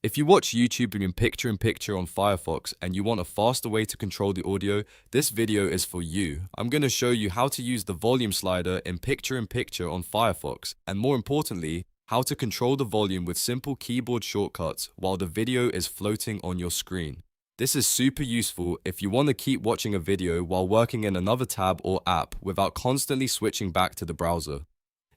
If you watch YouTube in picture-in-picture on Firefox and you want a faster way to control the audio, this video is for you. I'm going to show you how to use the volume slider in picture-in-picture on Firefox, and more importantly, how to control the volume with simple keyboard shortcuts while the video is floating on your screen. This is super useful if you want to keep watching a video while working in another tab or app without constantly switching back to the browser.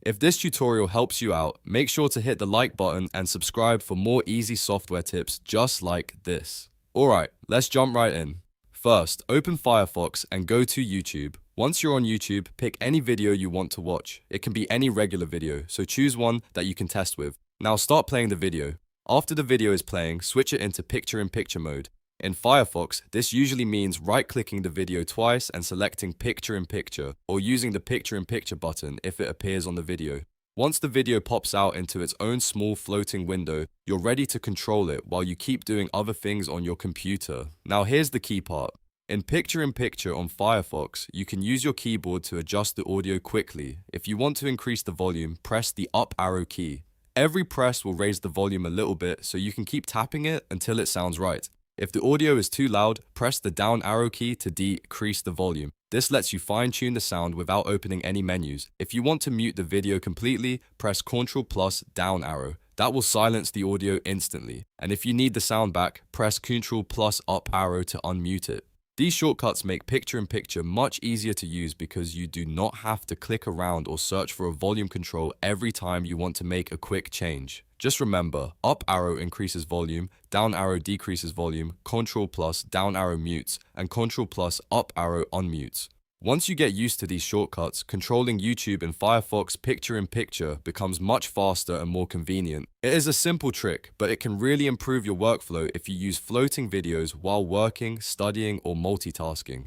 If this tutorial helps you out, make sure to hit the like button and subscribe for more easy software tips just like this. Alright, let's jump right in. First, open Firefox and go to YouTube. Once you're on YouTube, pick any video you want to watch. It can be any regular video, so choose one that you can test with. Now start playing the video. After the video is playing, switch it into picture-in-picture mode. In Firefox, this usually means right-clicking the video twice and selecting picture-in-picture, or using the picture-in-picture button if it appears on the video. Once the video pops out into its own small floating window, you're ready to control it while you keep doing other things on your computer. Now here's the key part. In picture-in-picture on Firefox, you can use your keyboard to adjust the audio quickly. If you want to increase the volume, press the up arrow key. Every press will raise the volume a little bit, so you can keep tapping it until it sounds right. If the audio is too loud, press the down arrow key to decrease the volume. This lets you fine-tune the sound without opening any menus. If you want to mute the video completely, press Ctrl plus down arrow. That will silence the audio instantly. And if you need the sound back, press Ctrl plus up arrow to unmute it. These shortcuts make picture-in-picture much easier to use because you do not have to click around or search for a volume control every time you want to make a quick change. Just remember, up arrow increases volume, down arrow decreases volume, Ctrl plus down arrow mutes, and Ctrl plus up arrow unmutes. Once you get used to these shortcuts, controlling YouTube in Firefox picture-in-picture becomes much faster and more convenient. It is a simple trick, but it can really improve your workflow if you use floating videos while working, studying, or multitasking.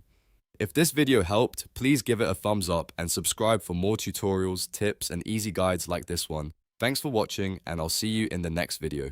If this video helped, please give it a thumbs up and subscribe for more tutorials, tips, and easy guides like this one. Thanks for watching, and I'll see you in the next video.